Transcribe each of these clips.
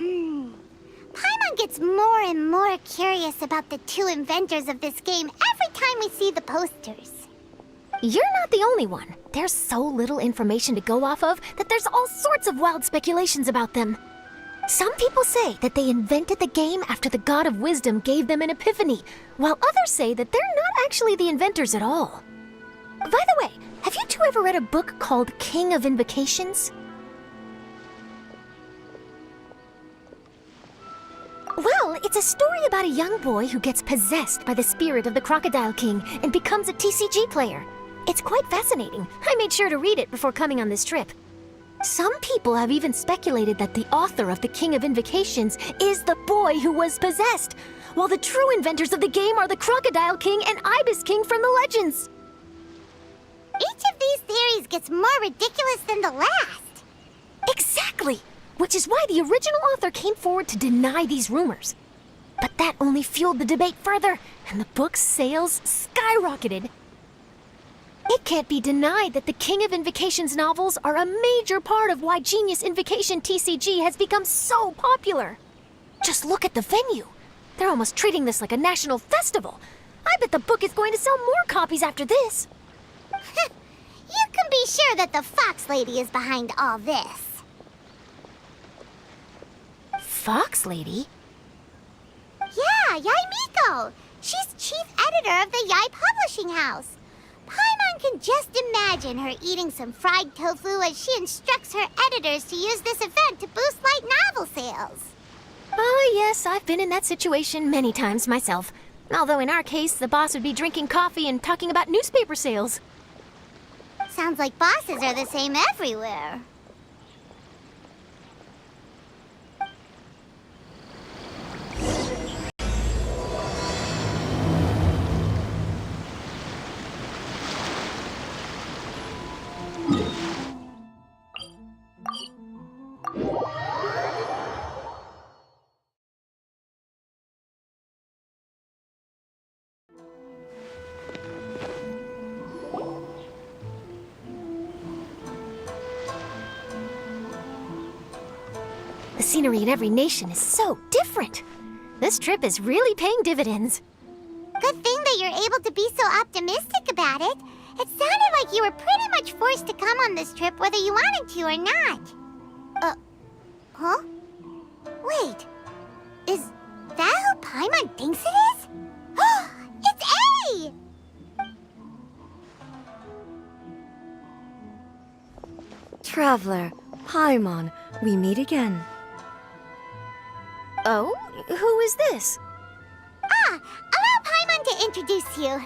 Paimon gets more and more curious about the two inventors of this game every time we see the posters. You're not the only one. There's so little information to go off of that there's all sorts of wild speculations about them. Some people say that they invented the game after the God of Wisdom gave them an epiphany, while others say that they're not actually the inventors at all. By the way, have you two ever read a book called King of Invocations? Well, it's a story about a young boy who gets possessed by the spirit of the Crocodile King and becomes a TCG player. It's quite fascinating. I made sure to read it before coming on this trip. Some people have even speculated that the author of the King of Invocations is the boy who was possessed, while the true inventors of the game are the Crocodile King and Ibis King from the legends. Each of these theories gets more ridiculous than the last. Exactly! Which is why the original author came forward to deny these rumors. But that only fueled the debate further, and the book's sales skyrocketed. It can't be denied that the King of Invocations novels are a major part of why Genius Invocation TCG has become so popular. Just look at the venue. They're almost treating this like a national festival. I bet the book is going to sell more copies after this. You can be sure that the Fox Lady is behind all this. Fox Lady? Yeah, Yai Miko. She's chief editor of the Yai Publishing House. Paimon can just imagine her eating some fried tofu as she instructs her editors to use this event to boost light novel sales. Oh yes, I've been in that situation many times myself. Although in our case, the boss would be drinking coffee and talking about newspaper sales. Sounds like bosses are the same everywhere. The scenery in every nation is so different. This trip is really paying dividends. Good thing that you're able to be so optimistic about it. It sounded like you were pretty much forced to come on this trip whether you wanted to or not. Huh? Wait, is that who Paimon thinks it is? It's A! Traveler, Paimon, we meet again. Oh? Who is this? Allow Paimon to introduce you.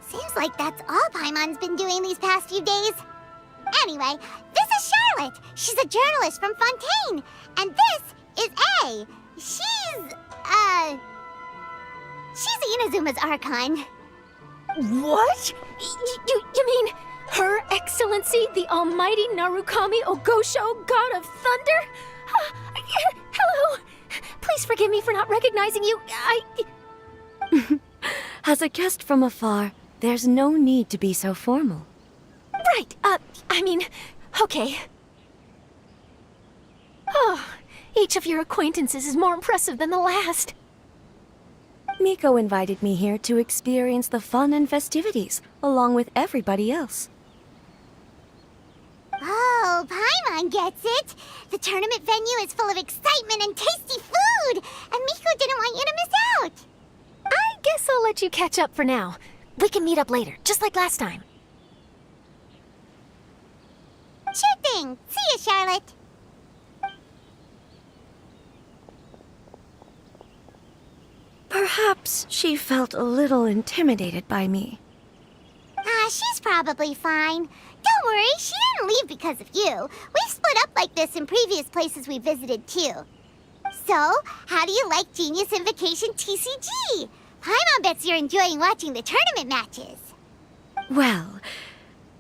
Seems like that's all Paimon's been doing these past few days. Anyway, this is Charlotte. She's a journalist from Fontaine. And this is A. She's Inazuma's Archon. What? You mean Her Excellency, the Almighty Narukami Ogosho, God of Thunder? Hello. Please forgive me for not recognizing you. As a guest from afar, there's no need to be so formal. Right, okay. Oh, each of your acquaintances is more impressive than the last. Miko invited me here to experience the fun and festivities, along with everybody else. Oh, Paimon gets it. The tournament venue is full of excitement and tasty food, and Miko didn't want you to miss out. I guess I'll let you catch up for now. We can meet up later, just like last time. Sure thing. See you, Charlotte. Perhaps she felt a little intimidated by me. She's probably fine. Don't worry, she didn't leave because of you. We've split up like this in previous places we visited, too. So, how do you like Genius Invocation TCG? Paimon bets you're enjoying watching the tournament matches. Well,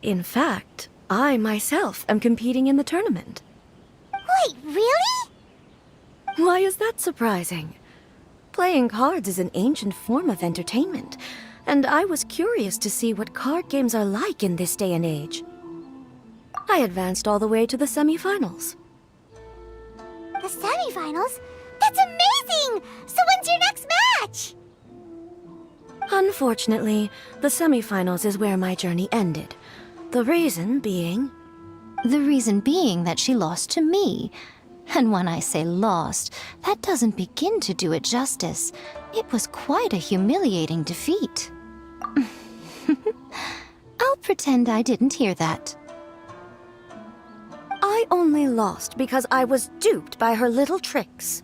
in fact, I myself am competing in the tournament. Wait, really? Why is that surprising? Playing cards is an ancient form of entertainment, and I was curious to see what card games are like in this day and age. I advanced all the way to the semifinals. The semifinals? That's amazing! So when's your next match? Unfortunately, the semifinals is where my journey ended. The reason being... The reason being that she lost to me. And when I say lost, that doesn't begin to do it justice. It was quite a humiliating defeat. I'll pretend I didn't hear that. I only lost because I was duped by her little tricks.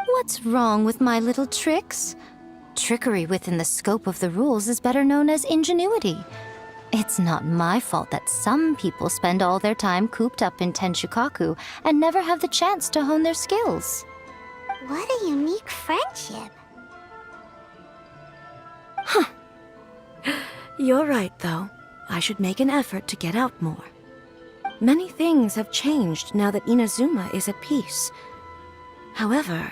What's wrong with my little tricks? Trickery within the scope of the rules is better known as ingenuity. It's not my fault that some people spend all their time cooped up in Tenshukaku and never have the chance to hone their skills. What a unique friendship. You're right, though. I should make an effort to get out more. Many things have changed now that Inazuma is at peace. However,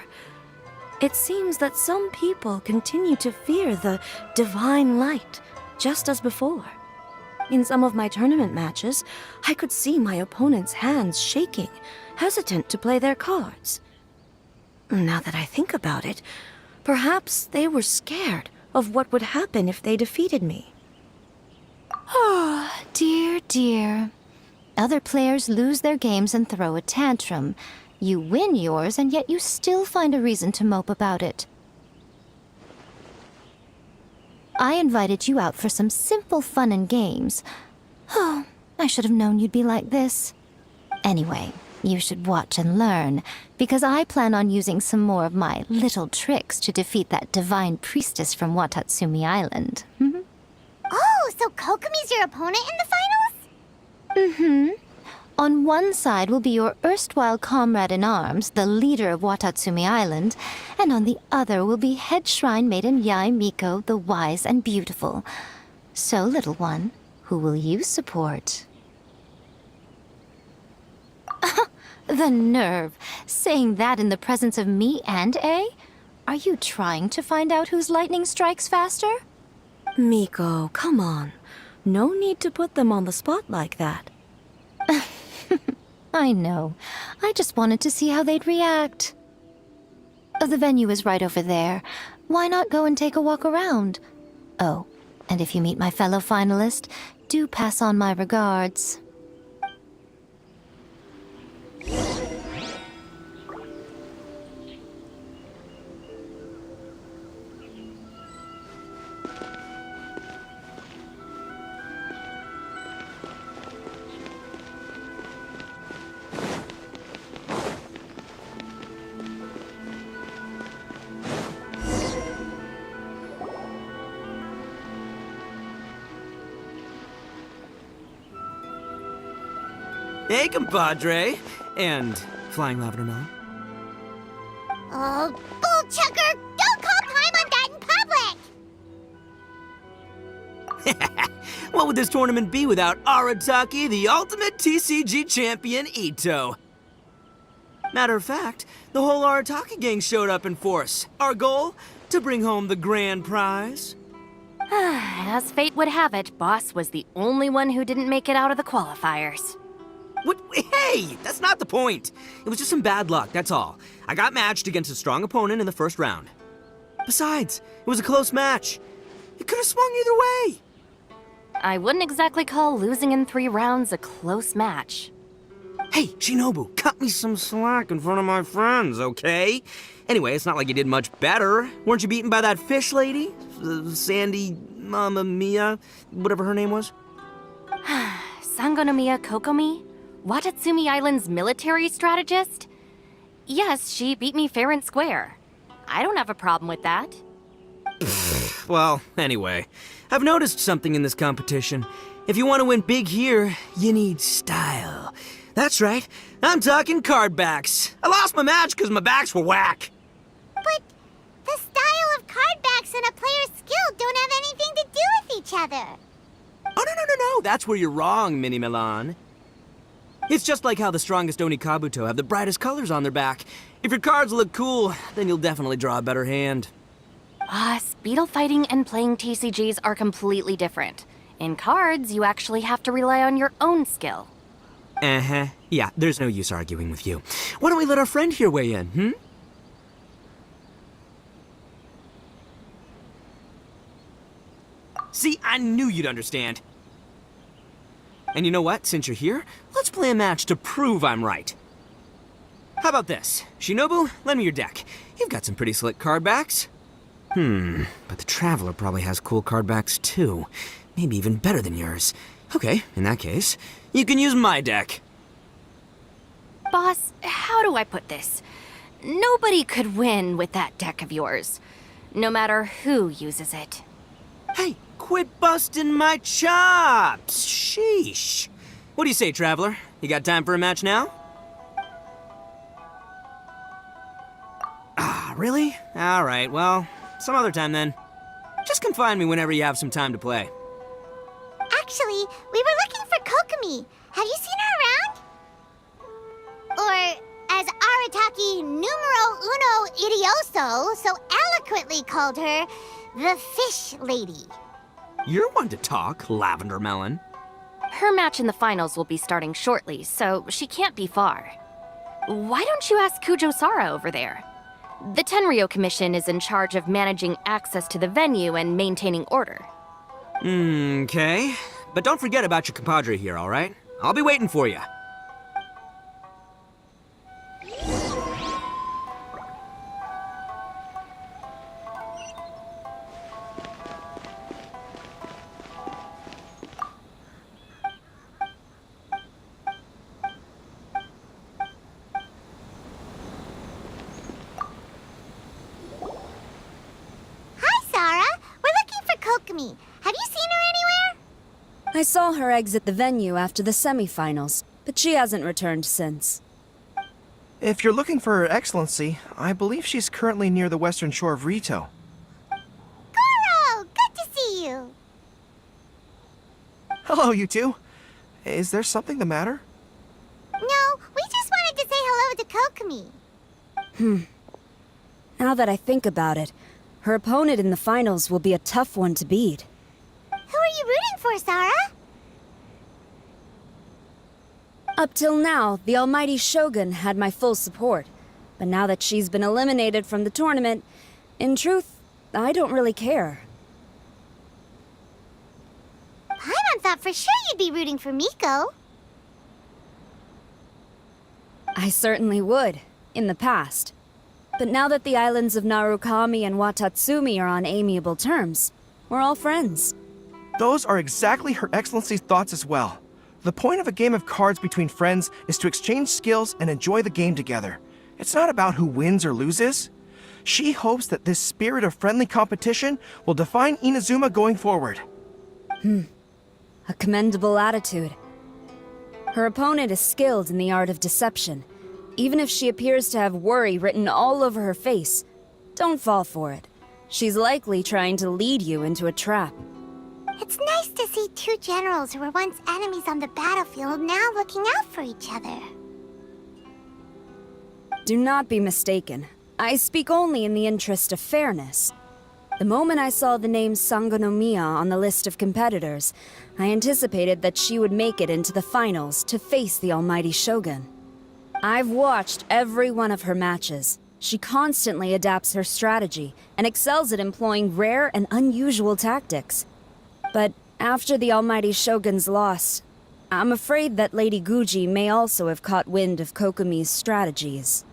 it seems that some people continue to fear the divine light, just as before. In some of my tournament matches, I could see my opponent's hands shaking, hesitant to play their cards. Now that I think about it, perhaps they were scared of what would happen if they defeated me. Oh, dear, dear. Other players lose their games and throw a tantrum. You win yours, and yet you still find a reason to mope about it. I invited you out for some simple fun and games. Oh, I should have known you'd be like this. Anyway, you should watch and learn, because I plan on using some more of my little tricks to defeat that divine priestess from Watatsumi Island. Oh, so Kokomi's your opponent in the finals? Mm-hmm. On one side will be your erstwhile comrade in arms, the leader of Watatsumi Island, and on the other will be head shrine maiden Yae Miko, the wise and beautiful. So, little one, who will you support? The nerve! Saying that in the presence of me and A? Are you trying to find out whose lightning strikes faster? Miko, come on. No need to put them on the spot like that. I know. I just wanted to see how they'd react. The venue is right over there. Why not go and take a walk around? Oh, and if you meet my fellow finalist, do pass on my regards. Hey, compadre. And Flying Lavender Melon. Oh, bullchucker! Don't call time on that in public! What would this tournament be without Arataki, the ultimate TCG champion, Ito? Matter of fact, the whole Arataki gang showed up in force. Our goal? To bring home the grand prize. As fate would have it, Boss was the only one who didn't make it out of the qualifiers. What? Hey, that's not the point. It was just some bad luck, that's all. I got matched against a strong opponent in the first round. Besides, it was a close match. It could have swung either way. I wouldn't exactly call losing in 3 rounds a close match. Hey, Shinobu, cut me some slack in front of my friends, okay? Anyway, it's not like you did much better. Weren't you beaten by that fish lady? Sandy, Mamma Mia, whatever her name was? Sangonomiya Kokomi? Watatsumi Island's military strategist? Yes, she beat me fair and square. I don't have a problem with that. Well, anyway, I've noticed something in this competition. If you want to win big here, you need style. That's right, I'm talking card backs. I lost my match because my backs were whack. But the style of card backs and a player's skill don't have anything to do with each other. Oh, no, that's where you're wrong, Mini Milan. It's just like how the strongest Oni Kabuto have the brightest colors on their back. If your cards look cool, then you'll definitely draw a better hand. Speedle fighting and playing TCGs are completely different. In cards, you actually have to rely on your own skill. Uh-huh. Yeah, there's no use arguing with you. Why don't we let our friend here weigh in, hmm? See, I knew you'd understand. And you know what? Since you're here, let's play a match to prove I'm right. How about this? Shinobu, lend me your deck. You've got some pretty slick card backs. But the Traveler probably has cool card backs too. Maybe even better than yours. Okay, in that case, you can use my deck. Boss, how do I put this? Nobody could win with that deck of yours, no matter who uses it. Hey, quit busting my chops! Sheesh. What do you say, Traveler? You got time for a match now? Ah, really? Alright, well, some other time then. Just come find me whenever you have some time to play. Actually, we were looking for Kokomi. Have you seen her around? Or, as Arataki numero uno idioso so eloquently called her, the Fish Lady. You're one to talk, Lavender Melon. Her match in the finals will be starting shortly, so she can't be far. Why don't you ask Kujo-Sara over there? The Tenryo Commission is in charge of managing access to the venue and maintaining order. Okay. But don't forget about your compadre here, alright? I'll be waiting for you. Hi, Sarah. We're looking for Kokomi. Have you seen her anywhere? I saw her exit the venue after the semifinals, but she hasn't returned since. If you're looking for Her Excellency, I believe she's currently near the western shore of Rito. Goro! Good to see you. Hello, you two. Is there something the matter? No, we just wanted to say hello to Kokomi. Now that I think about it, her opponent in the finals will be a tough one to beat. Who are you rooting for, Sarah? Up till now, the almighty Shogun had my full support. But now that she's been eliminated from the tournament, in truth, I don't really care. Paimon thought for sure you'd be rooting for Miko. I certainly would, in the past. But now that the islands of Narukami and Watatsumi are on amiable terms, we're all friends. Those are exactly Her Excellency's thoughts as well. The point of a game of cards between friends is to exchange skills and enjoy the game together. It's not about who wins or loses. She hopes that this spirit of friendly competition will define Inazuma going forward. A commendable attitude. Her opponent is skilled in the art of deception. Even if she appears to have worry written all over her face, don't fall for it. She's likely trying to lead you into a trap. It's nice to see two generals who were once enemies on the battlefield now looking out for each other. Do not be mistaken. I speak only in the interest of fairness. The moment I saw the name Sangonomiya on the list of competitors, I anticipated that she would make it into the finals to face the almighty Shogun. I've watched every one of her matches. She constantly adapts her strategy and excels at employing rare and unusual tactics. But after the almighty Shogun's loss, I'm afraid that Lady Guji may also have caught wind of Kokomi's strategies.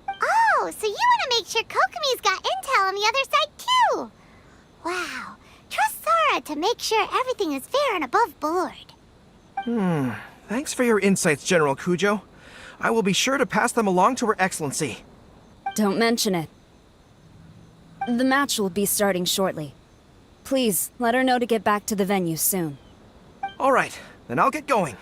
Oh, so you want to make sure Kokomi's got intel on the other side too? Wow. Trust Sarah to make sure everything is fair and above board. Thanks for your insights, General Kujo. I will be sure to pass them along to Her Excellency. Don't mention it. The match will be starting shortly. Please, let her know to get back to the venue soon. All right, then I'll get going.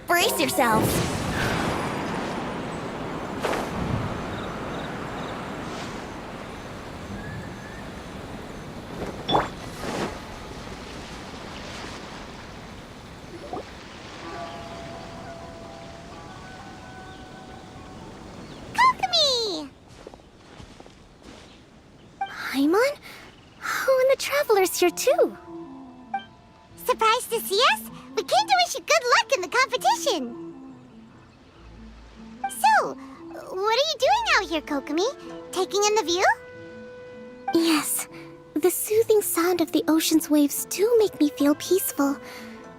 Brace yourselves. picture too. Surprised to see us? We came to wish you good luck in the competition. So, what are you doing out here, Kokomi? Taking in the view? Yes, the soothing sound of the ocean's waves do make me feel peaceful.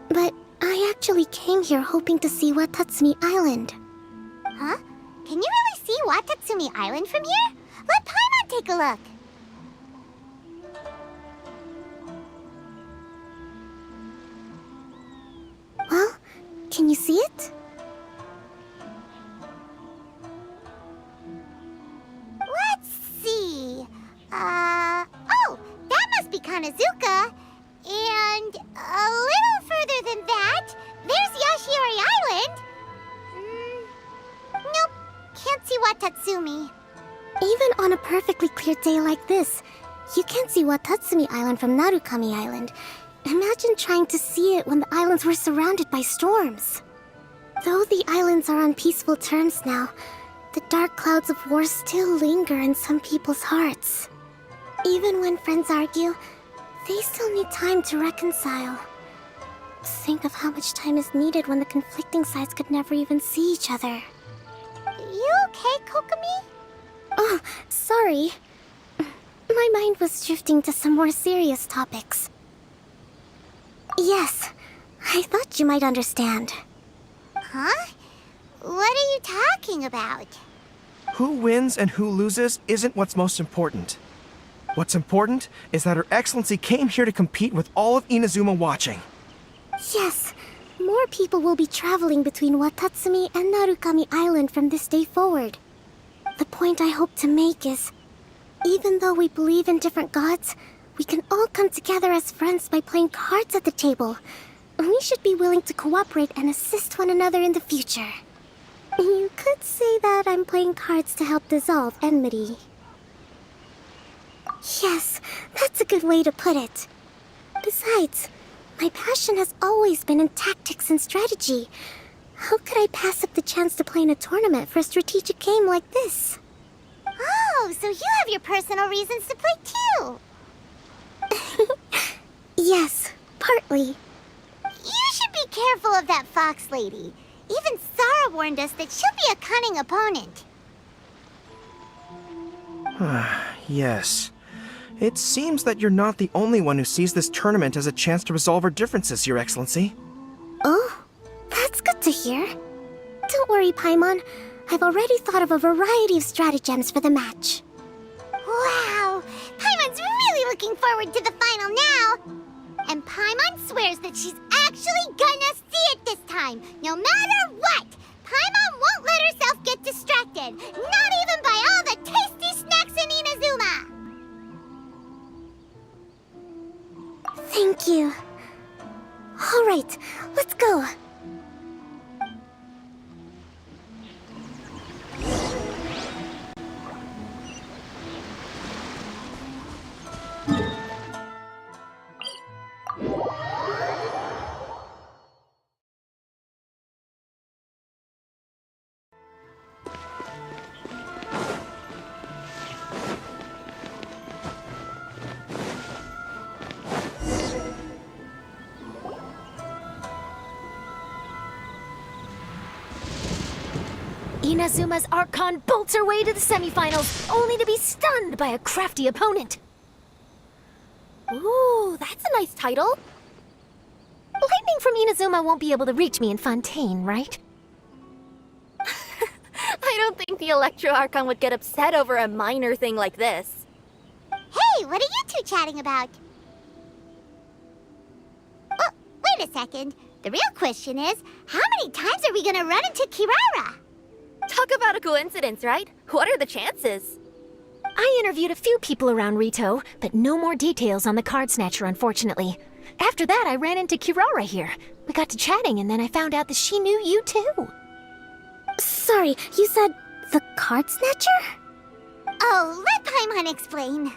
But I actually came here hoping to see Watatsumi Island. Huh? Can you really see Watatsumi Island from here? Let Paimon take a look. Well, can you see it? Let's see. Oh, that must be Kanazuka. And a little further than that, there's Yashiori Island. Nope, can't see Watatsumi. Even on a perfectly clear day like this, you can't see Watatsumi Island from Narukami Island. Imagine trying to see it when the islands were surrounded by storms. Though the islands are on peaceful terms now, the dark clouds of war still linger in some people's hearts. Even when friends argue, they still need time to reconcile. Think of how much time is needed when the conflicting sides could never even see each other. You okay, Kokomi? Oh, sorry. My mind was drifting to some more serious topics. Yes, I thought you might understand. Huh? What are you talking about? Who wins and who loses isn't what's most important. What's important is that Her Excellency came here to compete with all of Inazuma watching. Yes, more people will be traveling between Watatsumi and Narukami Island from this day forward. The point I hope to make is, even though we believe in different gods, we can all come together as friends by playing cards at the table. We should be willing to cooperate and assist one another in the future. You could say that I'm playing cards to help dissolve enmity. Yes, that's a good way to put it. Besides, my passion has always been in tactics and strategy. How could I pass up the chance to play in a tournament for a strategic game like this? Oh, so you have your personal reasons to play too. Yes, partly. You should be careful of that fox lady. Even Sara warned us that she'll be a cunning opponent. Yes. It seems that you're not the only one who sees this tournament as a chance to resolve our differences, Your Excellency. Oh, that's good to hear. Don't worry, Paimon. I've already thought of a variety of stratagems for the match. Wow! Paimon's really looking forward to the final now! And Paimon swears that she's actually gonna see it this time, no matter what! Paimon won't let herself get distracted, not even by all the tasty snacks in Inazuma! Thank you. All right, let's go. Inazuma's Archon bolts her way to the semifinals, only to be stunned by a crafty opponent. Ooh, that's a nice title. Lightning from Inazuma won't be able to reach me in Fontaine, right? I don't think the Electro Archon would get upset over a minor thing like this. Hey, what are you two chatting about? Oh, wait a second. The real question is, how many times are we gonna run into Kirara? Talk about a coincidence, right? What are the chances? I interviewed a few people around Rito, but no more details on the card snatcher, unfortunately. After that, I ran into Kirara here. We got to chatting, and then I found out that she knew you too. Sorry, you said the card snatcher? Oh, let Paimon explain.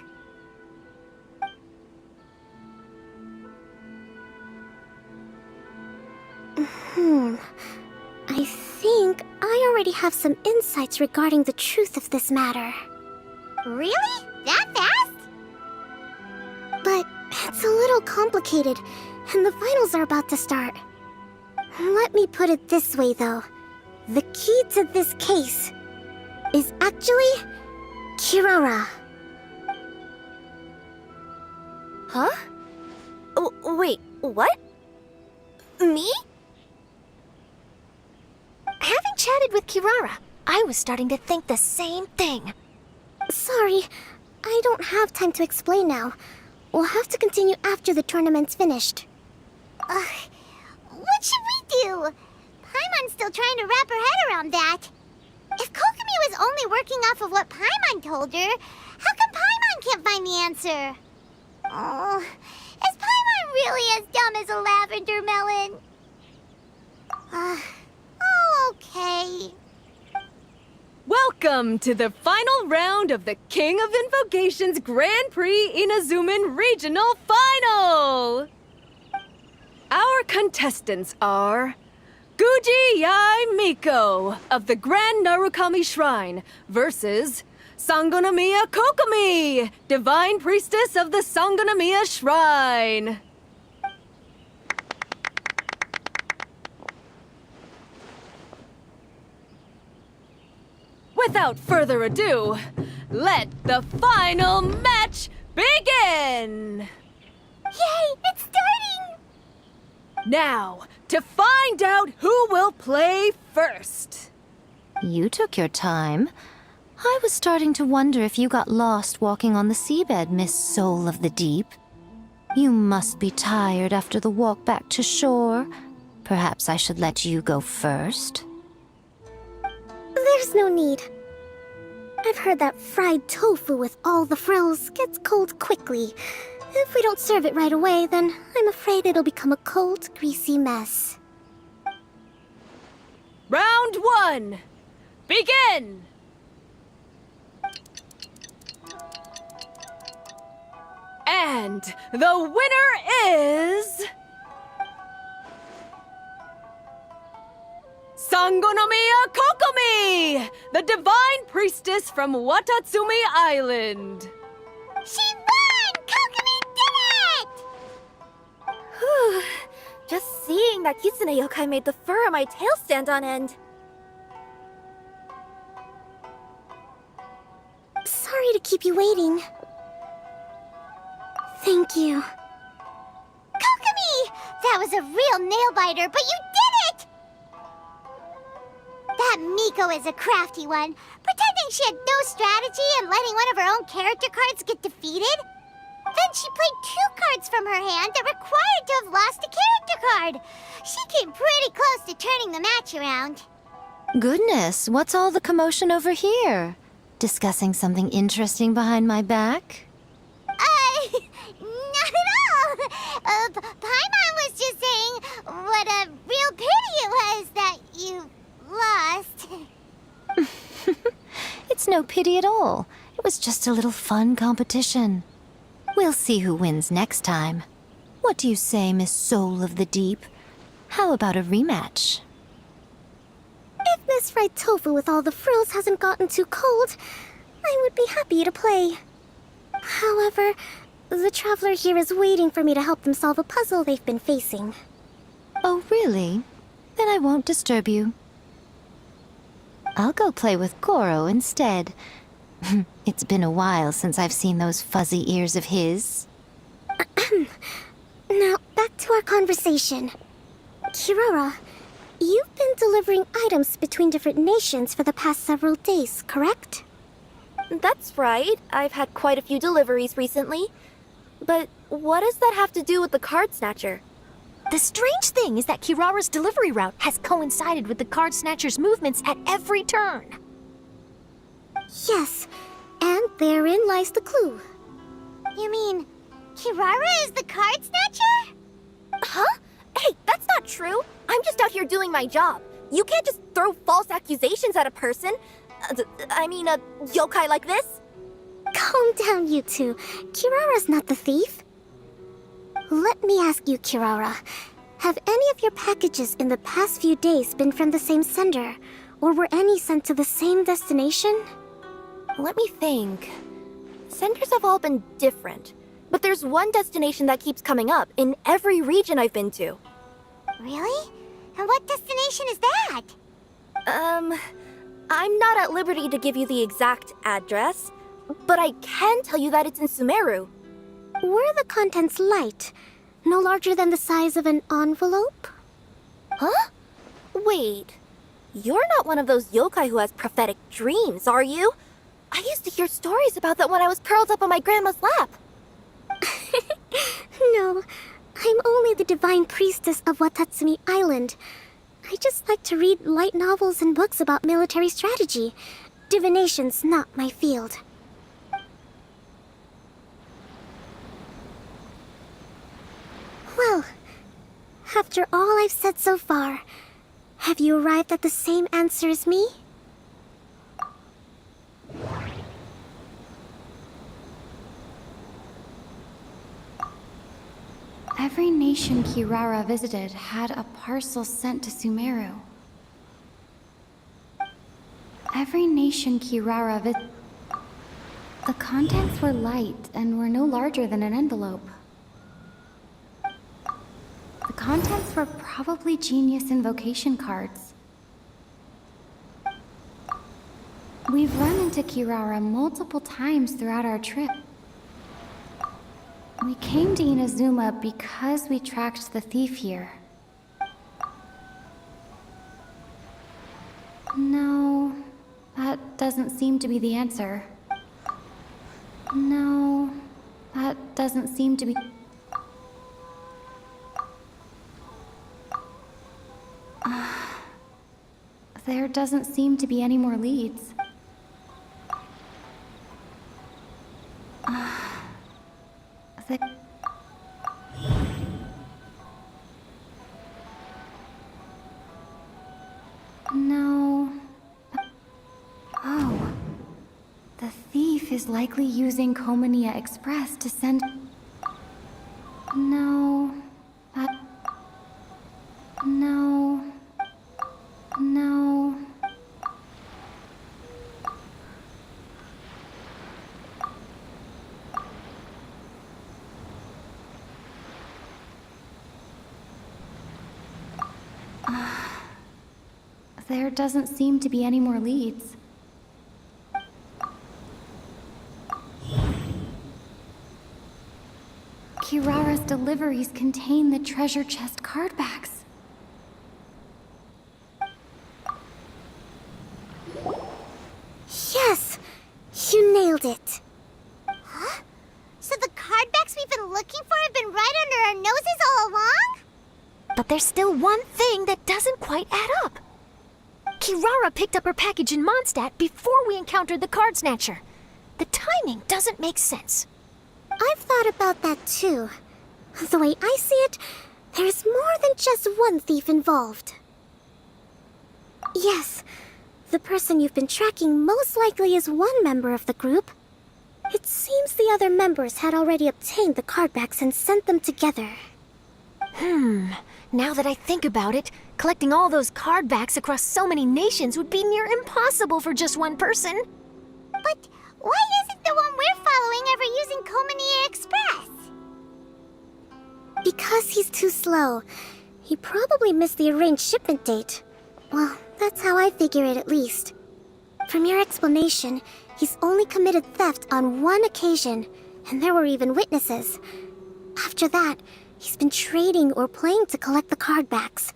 I think I already have some insights regarding the truth of this matter. Really? That fast? But it's a little little complicated, and the finals are about to start. Let me put it this way, though. The key to this case is actually Kirara. Huh? Wait, what? Me? Having chatted with Kirara, I was starting to think the same thing. Sorry, I don't have time to explain now. We'll have to continue after the tournament's finished. What should we do? Paimon's still trying to wrap her head around that. If Kokomi was only working off of what Paimon told her, how come Paimon can't find the answer? Oh, is Paimon really as dumb as a lavender melon? Okay. Welcome to the final round of the King of Invocation's Grand Prix Inazuman Regional Final! Our contestants are Guji Yai Miko of the Grand Narukami Shrine versus Sangonomiya Kokomi, Divine Priestess of the Sangonomiya Shrine. Without further ado, let the final match begin! Yay, it's starting! Now, to find out who will play first. You took your time. I was starting to wonder if you got lost walking on the seabed, Miss Soul of the Deep. You must be tired after the walk back to shore. Perhaps I should let you go first. There's no need. I've heard that fried tofu with all the frills gets cold quickly. If we don't serve it right away, then I'm afraid it'll become a cold, greasy mess. Round 1, begin! And the winner is... Sangonomiya Kokomi, the Divine Priestess from Watatsumi Island. She won! Kokomi did it! Just seeing that Kitsune yokai made the fur on my tail stand on end. Sorry to keep you waiting. Thank you. Kokomi! That was a real nail-biter, but you did it! That Miko is a crafty one, pretending she had no strategy and letting one of her own character cards get defeated. Then she played 2 cards from her hand that required to have lost a character card. She came pretty close to turning the match around. Goodness, what's all the commotion over here? Discussing something interesting behind my back? Not at all. Paimon was just saying what a real pity it was that you lost. It's no pity at all. It was just a little fun competition. We'll see who wins next time. What do you say, Miss Soul of the Deep? How about a rematch? If Miss Fried Tofu with all the frills hasn't gotten too cold, I would be happy to play. However, the traveler here is waiting for me to help them solve a puzzle they've been facing. Oh, really? Then I won't disturb you. I'll go play with Goro instead. It's been a while since I've seen those fuzzy ears of his. Now, back to our conversation. Kirara, you've been delivering items between different nations for the past several days, correct? That's right. I've had quite a few deliveries recently. But what does that have to do with the card snatcher? The strange thing is that Kirara's delivery route has coincided with the card snatcher's movements at every turn. Yes, and therein lies the clue. You mean, Kirara is the card snatcher? Huh? Hey, that's not true. I'm just out here doing my job. You can't just throw false accusations at a person. A yokai like this. Calm down, you two. Kirara's not the thief. Let me ask you, Kirara. Have any of your packages in the past few days been from the same sender? Or were any sent to the same destination? Let me think. Senders have all been different. but there's one destination that keeps coming up in every region I've been to. Really? And what destination is that? I'm not at liberty to give you the exact address, but I can tell you that it's in Sumeru. Were the contents light? No larger than the size of an envelope? Huh? Wait, you're not one of those yokai who has prophetic dreams, are you? I used to hear stories about that when I was curled up on my grandma's lap. No, I'm only the divine priestess of Watatsumi Island. I just like to read light novels and books about military strategy. Divination's not my field. Well, after all I've said so far, have you arrived at the same answer as me? Every nation Kirara visited had a parcel sent to Sumeru. Every nation Kirara visited... The contents were light and were no larger than an envelope. The contents were probably genius invocation cards. We've run into Kirara multiple times throughout our trip. We came to Inazuma because we tracked the thief here. No, that doesn't seem to be the answer. No, that doesn't seem to be... There doesn't seem to be any more leads. No. Oh. The thief is likely using Komania Express to send... No. No. No. There doesn't seem to be any more leads. Kirara's deliveries contain the treasure chest card backs. Yes! You nailed it! Huh? So the card backs we've been looking for have been right under our noses all along? But there's still one thing that doesn't quite add up. Kirara picked up her package in Mondstadt before we encountered the card snatcher. The timing doesn't make sense. I've thought about that too. The way I see it, there's more than just one thief involved. Yes, the person you've been tracking most likely is one member of the group. It seems the other members had already obtained the card backs and sent them together. Now that I think about it, collecting all those card backs across so many nations would be near impossible for just one person. But why isn't the one we're following ever using Komania Express? Because he's too slow. He probably missed the arranged shipment date. Well, that's how I figure it at least. From your explanation, he's only committed theft on one occasion, and there were even witnesses. After that, he's been trading or playing to collect the card backs.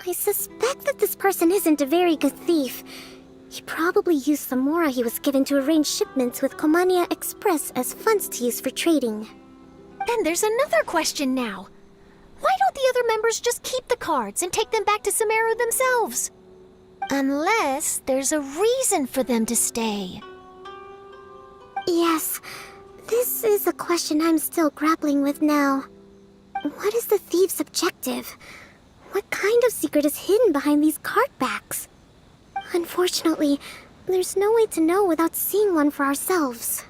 I suspect that this person isn't a very good thief. He probably used the mora he was given to arrange shipments with Komania Express as funds to use for trading. Then there's another question now. Why don't the other members just keep the cards and take them back to Sumeru themselves? Unless there's a reason for them to stay. Yes, this is a question I'm still grappling with now. What is the thief's objective? What kind of secret is hidden behind these card backs? Unfortunately, there's no way to know without seeing one for ourselves.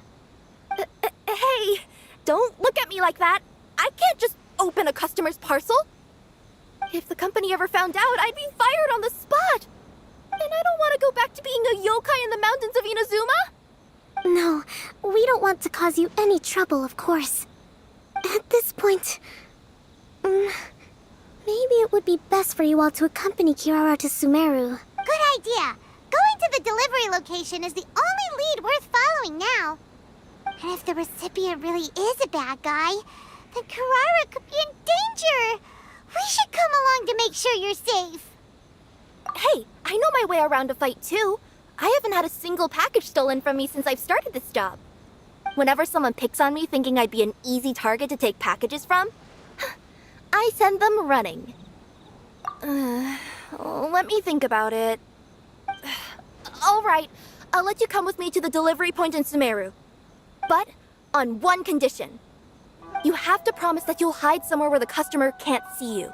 Hey, don't look at me like that. I can't just open a customer's parcel. If the company ever found out, I'd be fired on the spot. And I don't want to go back to being a yokai in the mountains of Inazuma. No, we don't want to cause you any trouble, of course. At this point, maybe it would be best for you all to accompany Kirara to Sumeru. Good idea. Going to the delivery location is the only lead worth following now. And if the recipient really is a bad guy, then Kirara could be in danger. We should come along to make sure you're safe. Hey, I know my way around a fight too. I haven't had a single package stolen from me since I've started this job. Whenever someone picks on me thinking I'd be an easy target to take packages from, I send them running. Let me think about it. All right, I'll let you come with me to the delivery point in Sumeru. But on one condition. You have to promise that you'll hide somewhere where the customer can't see you.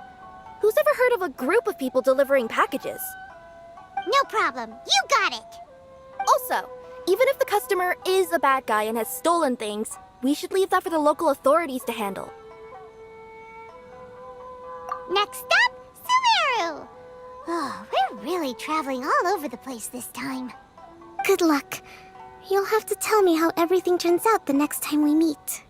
Who's ever heard of a group of people delivering packages? No problem. You got it. Also, even if the customer is a bad guy and has stolen things, we should leave that for the local authorities to handle. Next up, Sumeru! Oh, we're really traveling all over the place this time. Good luck. You'll have to tell me how everything turns out the next time we meet.